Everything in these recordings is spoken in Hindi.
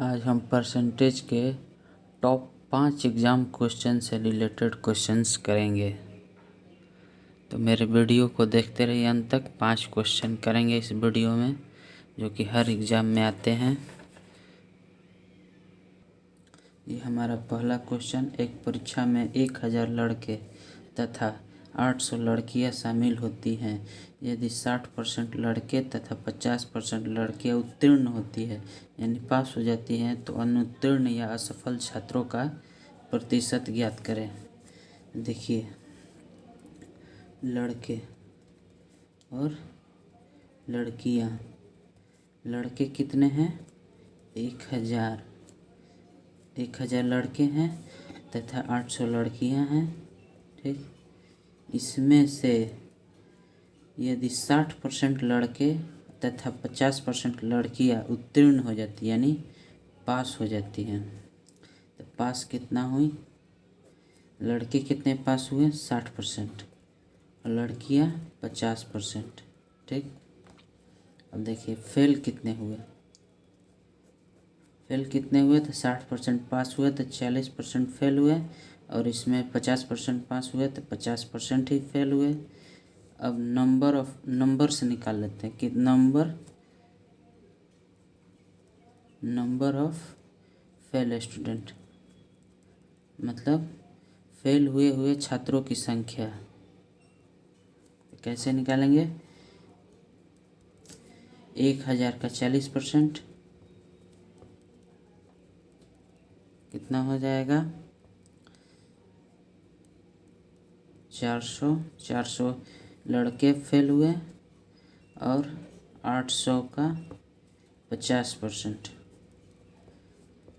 आज हम परसेंटेज के टॉप 5 एग्ज़ाम क्वेश्चन से रिलेटेड क्वेश्चंस करेंगे। तो मेरे वीडियो को देखते रहिए अंत तक। 5 क्वेश्चन करेंगे इस वीडियो में जो कि हर एग्ज़ाम में आते हैं। ये हमारा पहला क्वेश्चन। एक परीक्षा में 1000 लड़के तथा 800 लड़कियां शामिल होती हैं। यदि 60% लड़के तथा 50% लड़कियां उत्तीर्ण होती है यानी पास हो जाती हैं तो अनुत्तीर्ण या असफल छात्रों का प्रतिशत ज्ञात करें। देखिए, लड़के और लड़कियां। लड़के कितने हैं? 1000 लड़के हैं तथा 800 लड़कियां हैं। ठीक, इसमें से यदि 60% लड़के तथा 50% लड़कियां उत्तीर्ण हो जाती यानी पास हो जाती हैं तो पास कितना हुई? लड़के कितने पास हुए? 60% और लड़कियां 50%। ठीक, अब देखिए फेल कितने हुए? फेल कितने हुए? तो 60% पास हुए तो 40% फेल हुए और इसमें 50% पास हुए तो 50% ही फेल हुए। अब नंबर से निकाल लेते हैं कि नंबर ऑफ फेल स्टूडेंट, मतलब फेल हुए छात्रों की संख्या। कैसे निकालेंगे? 1000 का 40% कितना हो जाएगा? 400 लड़के फेल हुए और 800 का 50%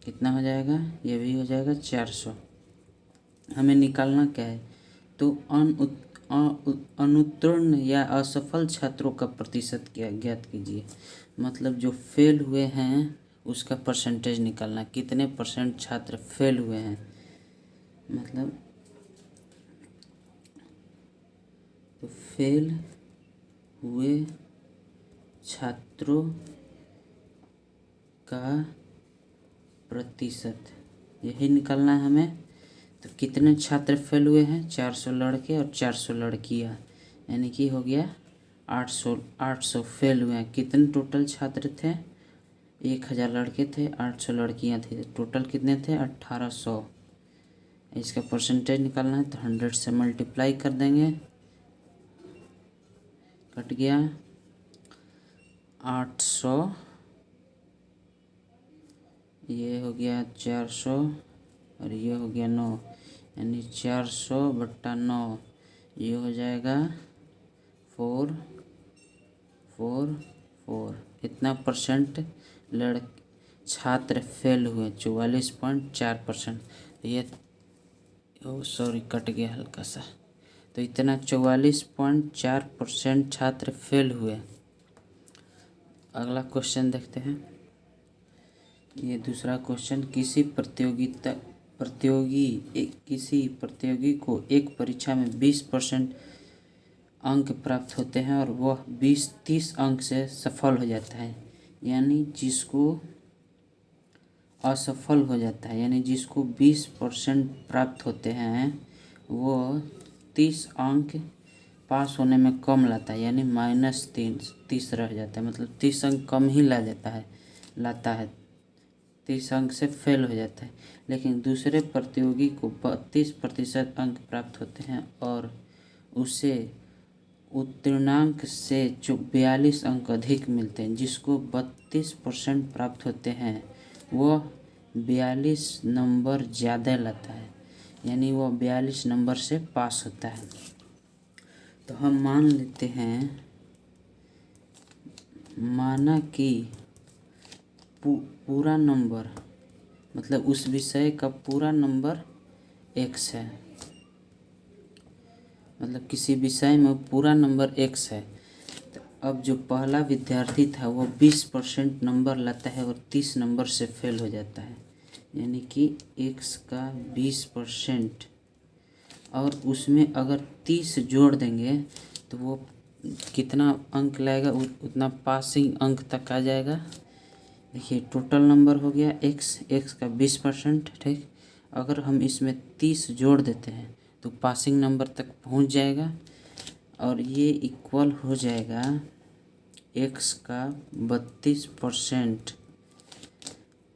कितना हो जाएगा? ये भी हो जाएगा 400। हमें निकालना क्या है? तो अनुत्तीर्ण या असफल छात्रों का प्रतिशत ज्ञात कीजिए। मतलब जो फेल हुए हैं उसका परसेंटेज निकालना, कितने % छात्र फेल हुए हैं। मतलब तो फेल हुए छात्रों का प्रतिशत यही निकालना है हमें। तो कितने छात्र फेल हुए हैं? 400 लड़के और 400 लड़कियां, यानी कि हो गया 800 फेल हुए हैं। कितने टोटल छात्र थे? 1000 लड़के थे, 800 लड़कियां थी, टोटल कितने थे? 1800। इसका परसेंटेज निकालना है तो 100 से मल्टीप्लाई कर देंगे, कट गया 800, ये हो गया 400 और ये हो गया 9, यानी 400/9, ये हो जाएगा 444। इतना % छात्र फेल हुए, 44.4%। ये सॉरी कट गया हल्का सा। तो इतना 44.4% छात्र फेल हुए। अगला क्वेश्चन देखते हैं। ये दूसरा क्वेश्चन। किसी प्रतियोगी को एक परीक्षा में 20% अंक प्राप्त होते हैं और वह 20-30 अंक से सफल हो जाता है, यानी जिसको असफल हो जाता है, यानी जिसको 20% प्राप्त होते हैं वो 30 अंक पास होने में कम लाता है, यानी -30 रह जाता है। मतलब 30 अंक कम ही लाता है, 30 अंक से फेल हो जाता है। लेकिन दूसरे प्रतियोगी को 32% अंक प्राप्त होते हैं और उसे उत्तीर्णांक से 42 अंक अधिक मिलते हैं। जिसको 32% प्राप्त होते हैं वह 42 नंबर ज़्यादा लाता है, यानी वह 42 नंबर से पास होता है। तो हम मान लेते हैं, माना कि पूरा नंबर, मतलब उस विषय का पूरा नंबर x है, मतलब किसी विषय में पूरा नंबर x है। तो अब जो पहला विद्यार्थी था वो 20% नंबर लाता है और 30 नंबर से फेल हो जाता है, यानी कि x का 20%, और उसमें अगर 30 जोड़ देंगे तो वो कितना अंक लाएगा? उतना पासिंग अंक तक आ जाएगा, देखिए टोटल नंबर हो गया एक्स का 20%, ठीक। अगर हम इसमें 30 जोड़ देते हैं तो पासिंग नंबर तक पहुंच जाएगा और ये इक्वल हो जाएगा एक्स का 32%,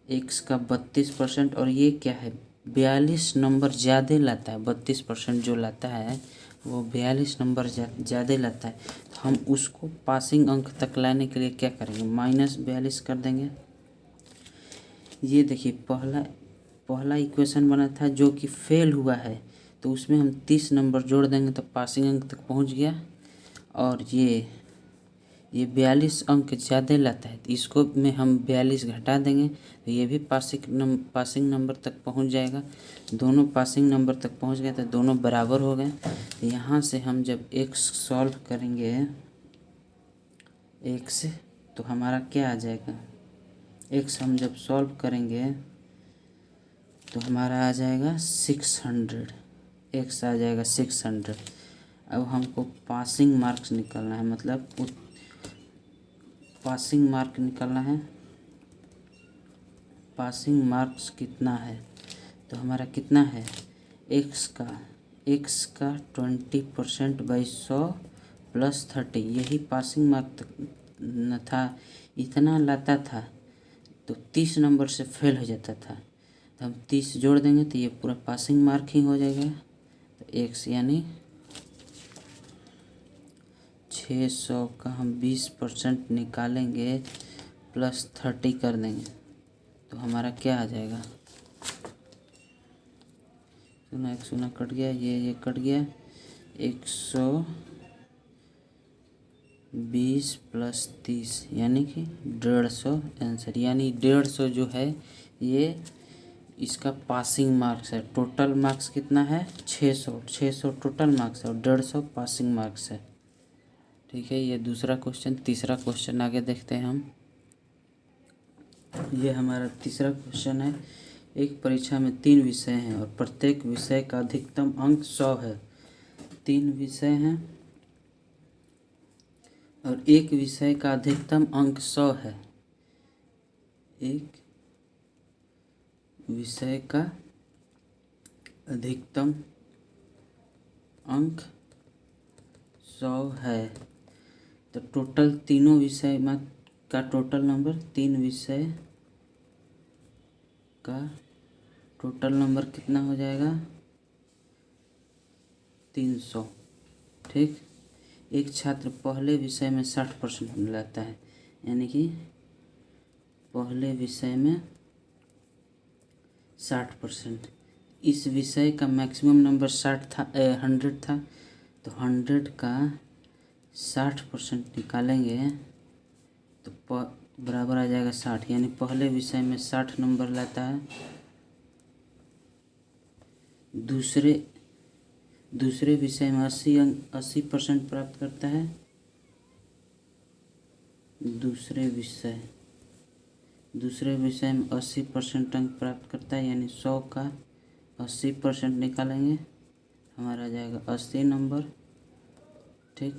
एक्स का 32%। और ये क्या है, 42 नंबर ज़्यादा लाता है। 32% जो लाता है वो 42 नंबर ज़्यादा लाता है। तो हम उसको पासिंग अंक तक लाने के लिए क्या करेंगे, -42 कर देंगे। ये देखिए पहला इक्वेशन बना था जो कि फेल हुआ है, तो उसमें हम 30 नंबर जोड़ देंगे तो पासिंग अंक तक पहुंच गया। और ये 42 अंक ज़्यादा लाता है, तो इसको में हम 42 घटा देंगे तो ये भी पासिंग नंबर तक पहुंच जाएगा। दोनों पासिंग नंबर तक पहुंच गए तो दोनों बराबर हो गए। तो यहाँ से हम जब x सॉल्व करेंगे x, तो हमारा क्या आ जाएगा, x हम जब सॉल्व करेंगे तो हमारा आ जाएगा 600, x आ जाएगा 600। अब हमको पासिंग मार्क्स निकालना है, मतलब पासिंग मार्क निकालना है। पासिंग मार्क्स कितना है, तो हमारा कितना है, x का 20% बाई 100 + 30, यही पासिंग मार्क न था। इतना लाता था तो 30 नंबर से फेल हो जाता था, तो हम 30 जोड़ देंगे तो ये पूरा पासिंग मार्क ही हो जाएगा। तो x यानी 600 का हम 20% निकालेंगे +30 कर देंगे तो हमारा क्या आ जाएगा, सुना एक सुना कट गया, ये कट गया, 120 + 30 यानी कि 150 आंसर। यानी 150 जो है ये इसका पासिंग मार्क्स है। टोटल मार्क्स कितना है, 600 टोटल मार्क्स है और 150 पासिंग मार्क्स है। ठीक है, ये दूसरा क्वेश्चन। तीसरा क्वेश्चन आगे देखते हैं हम। ये हमारा तीसरा क्वेश्चन है। एक परीक्षा में 3 विषय हैं और प्रत्येक विषय का अधिकतम अंक 100 है। 3 विषय हैं और एक विषय का अधिकतम अंक 100 है। एक विषय का अधिकतम अंक 100 है, तो टोटल तीनों विषय में का टोटल नंबर, 3 विषय का टोटल नंबर कितना हो जाएगा, 300। ठीक, एक छात्र पहले विषय में 60% लाता है, यानी कि पहले विषय में 60%। इस विषय का मैक्सिमम नंबर 100 था, तो 100 का 60% निकालेंगे तो बराबर आ जाएगा 60। यानी पहले विषय में 60 नंबर लाता है, दूसरे विषय में 80% प्राप्त करता है। दूसरे विषय में 80% अंक प्राप्त करता है, यानी 100 का 80% निकालेंगे, हमारा आ जाएगा 80 नंबर। ठीक,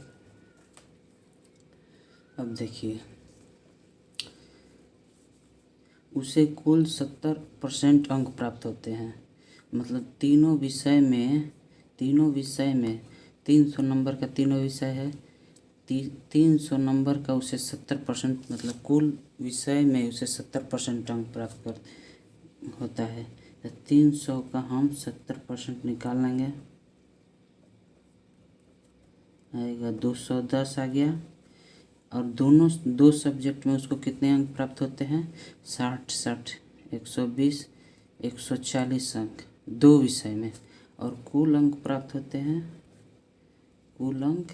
अब देखिए उसे कुल 70% अंक प्राप्त होते हैं। मतलब तीनों विषय में 300 नंबर का तीनों विषय है, 300 नंबर का उसे 70%, मतलब कुल विषय में उसे 70% अंक प्राप्त होता है। तो 300 का हम 70% निकाल लेंगे, आएगा 210 आ गया। और दो सब्जेक्ट में उसको कितने अंक प्राप्त होते हैं, 60, 120, 140 अंक 2 विषय में। और कुल अंक प्राप्त होते हैं, कुल अंक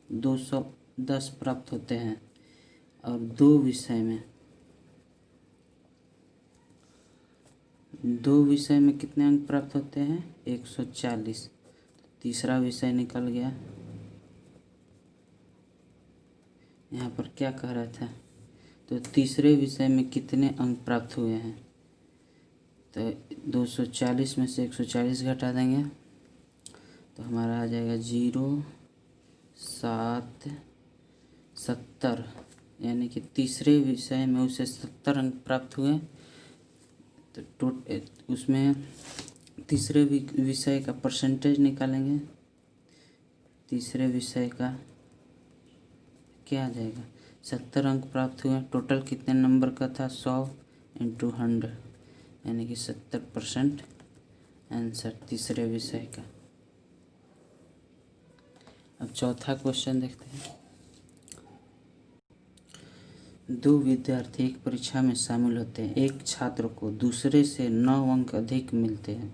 210 प्राप्त होते हैं। और 2 विषय में कितने अंक प्राप्त होते हैं, 140। तीसरा विषय निकल गया। यहाँ पर क्या कह रहा था, तो तीसरे विषय में कितने अंक प्राप्त हुए हैं, तो 240 में से 140 घटा देंगे तो हमारा आ जाएगा 0, 7, 70, यानी कि तीसरे विषय में उसे 70 अंक प्राप्त हुए, तो उसमें तीसरे विषय का परसेंटेज निकालेंगे। तीसरे विषय का क्या आ जाएगा, 70 अंक प्राप्त हुए, टोटल कितने नंबर का था, 100 × 100, यानी कि 70% आंसर तीसरे विषय का। अब चौथा क्वेश्चन देखते हैं। 2 विद्यार्थी एक परीक्षा में शामिल होते हैं। एक छात्र को दूसरे से 9 अंक अधिक मिलते हैं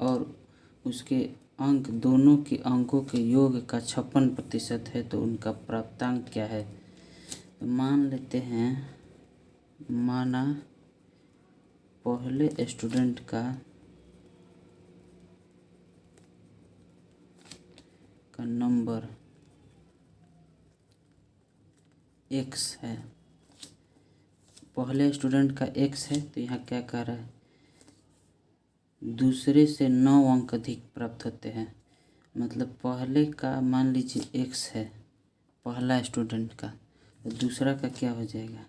और उसके अंक दोनों के अंकों के योग का 56% है, तो उनका प्राप्तांक क्या है। तो मान लेते हैं, माना पहले स्टूडेंट का नंबर x है, पहले स्टूडेंट का x है, तो यहाँ क्या कह रहा है, दूसरे से 9 अंक अधिक प्राप्त होते हैं। मतलब पहले का मान लीजिए x है, पहला स्टूडेंट का, तो दूसरा का क्या हो जाएगा,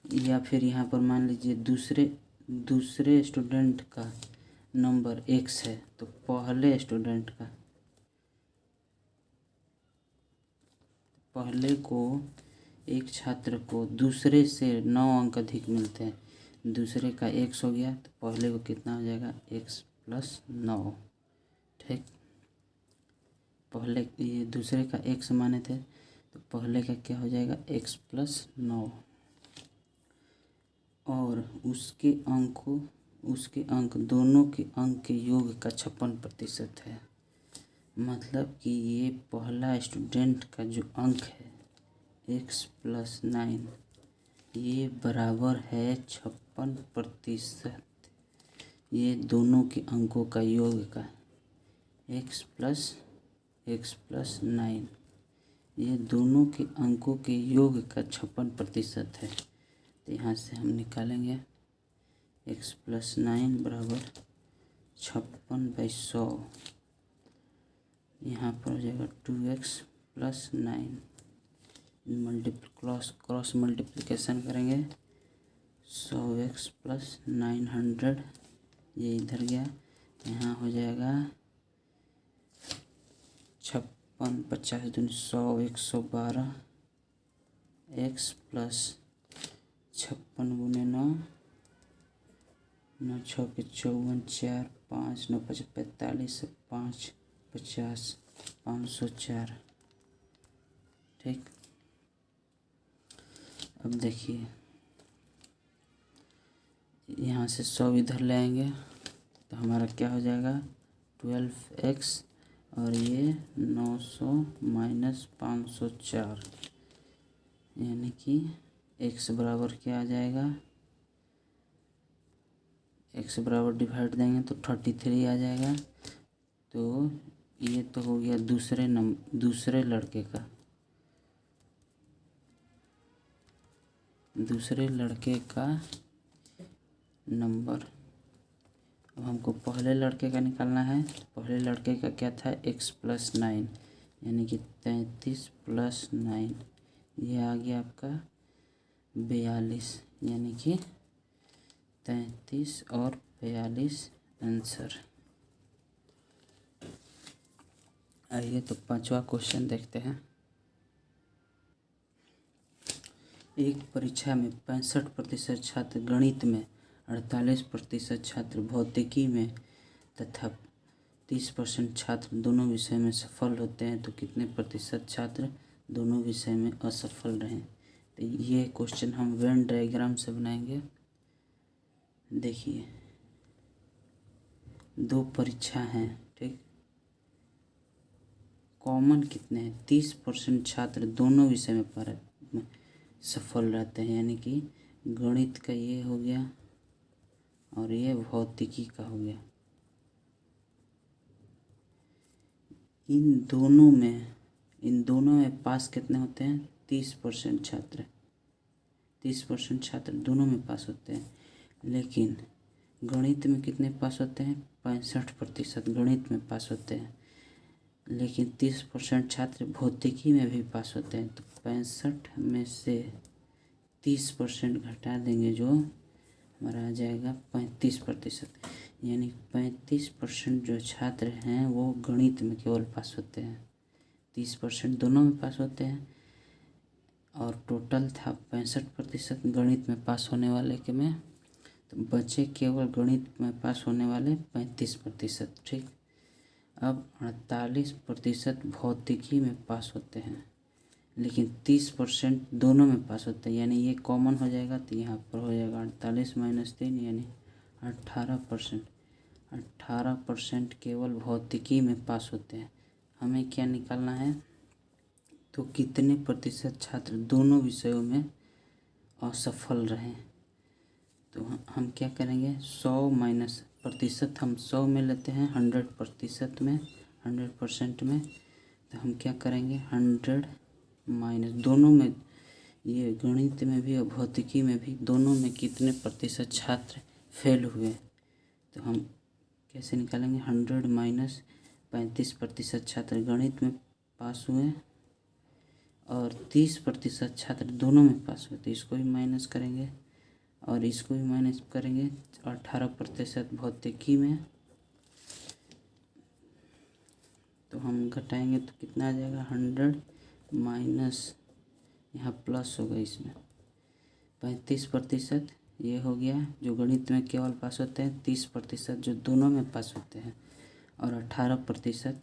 या फिर यहाँ पर मान लीजिए दूसरे स्टूडेंट का नंबर x है, तो पहले स्टूडेंट का, पहले को एक छात्र को दूसरे से 9 अंक अधिक मिलते हैं, दूसरे का x हो गया, तो पहले को कितना हो जाएगा, x + 9। ठीक, पहले ये दूसरे का x माने थे, तो पहले का क्या हो जाएगा, x + 9, और उसके अंक दोनों के अंक के योग का 56% है। मतलब कि ये पहला स्टूडेंट का जो अंक है x + 9, ये बराबर है 56%। ये दोनों के अंकों का योग का x + 9, ये दोनों के अंकों के योग का 56% है। तो यहाँ से हम निकालेंगे x + 9 बराबर 56/100, यहाँ पर हो जाएगा 2x + 9, क्रॉस मल्टीप्लिकेशन करेंगे, 100x + 900, ये इधर गया, यहाँ हो जाएगा 56, 50 दूनी 100, 112, x + 56 × 9, 9 × 6 = 54, 4 5 9 × 5 = 45, 5 50, 504। ठीक, अब देखिए यहाँ से 100 इधर ले आएंगे, तो हमारा क्या हो जाएगा, 12x, और ये 900 - 504, यानी कि x बराबर क्या आ जाएगा, x बराबर डिवाइड देंगे तो 33 आ जाएगा। तो ये तो हो गया दूसरे लड़के का नंबर। अब हमको पहले लड़के का निकालना है। पहले लड़के का क्या था, x + 9, यानी कि 33 + 9, ये आ गया आपका 42, यानी कि 33 और 42 आंसर। आइए तो पांचवा क्वेश्चन देखते हैं। एक परीक्षा में 65% छात्र गणित में, 48% छात्र भौतिकी में तथा 30% छात्र दोनों विषय में सफल होते हैं, तो कितने प्रतिशत छात्र दोनों विषय में असफल रहें। तो ये क्वेश्चन हम वेन डायग्राम से बनाएंगे। देखिए 2 परीक्षा हैं, ठीक, कॉमन कितने हैं, 30% छात्र दोनों विषय में सफल रहते हैं, यानी कि गणित का ये हो गया और ये भौतिकी का हो गया। इन दोनों में पास कितने होते हैं, 30% छात्र, 30% छात्र दोनों में पास होते हैं। लेकिन गणित में कितने पास होते हैं, 65% गणित में पास होते हैं। लेकिन 30% छात्र भौतिकी में भी पास होते हैं। तो 65 में से 30% घटा देंगे जो हमारा आ जाएगा 35%। यानी 35% जो छात्र हैं वो गणित में केवल पास होते हैं, 30% दोनों में पास होते हैं। और टोटल था 65% गणित में पास होने वाले के में, तो बचे केवल गणित में पास होने वाले 35%। ठीक, अब 48% भौतिकी में पास होते हैं, लेकिन 30% दोनों में पास होते हैं। यानी ये कॉमन हो जाएगा तो यहाँ पर हो जाएगा 48 - 3 यानी 18%। 18% केवल भौतिकी में पास होते हैं। हमें क्या निकालना है, तो कितने प्रतिशत छात्र दोनों विषयों में असफल रहें। तो हम क्या करेंगे, 100 माइनस प्रतिशत हम 100 में लेते हैं, 100% में, 100% में। तो हम क्या करेंगे, 100 माइनस दोनों में, ये गणित में भी और भौतिकी में भी दोनों में कितने प्रतिशत छात्र फेल हुए। तो हम कैसे निकालेंगे, 100 माइनस 35% छात्र गणित में पास हुए और 30% छात्र दोनों में पास हुए। तो इसको भी माइनस करेंगे और इसको भी माइनस करेंगे। 18% भौतिकी में, तो हम घटाएंगे तो कितना आ जाएगा, 100 माइनस, यहाँ प्लस होगा इसमें 35% ये हो गया जो गणित में केवल पास होते हैं, 30% जो दोनों में पास होते हैं और 18%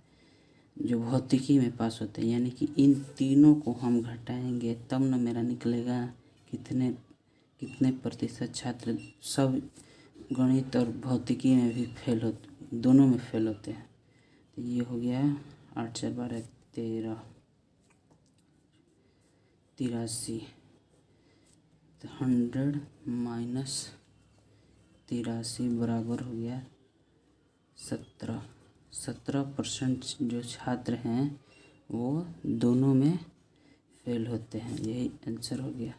जो भौतिकी में पास होते हैं। यानी कि इन तीनों को हम घटाएंगे तब न मेरा निकलेगा कितने प्रतिशत छात्र सब गणित और भौतिकी में भी फेल होते, दोनों में फेल होते हैं। तो ये हो गया 8 4 12 13 83। तो 100 माइनस 83 बराबर हो गया 17। 17% जो छात्र हैं वो दोनों में फेल होते हैं। यही आंसर हो गया।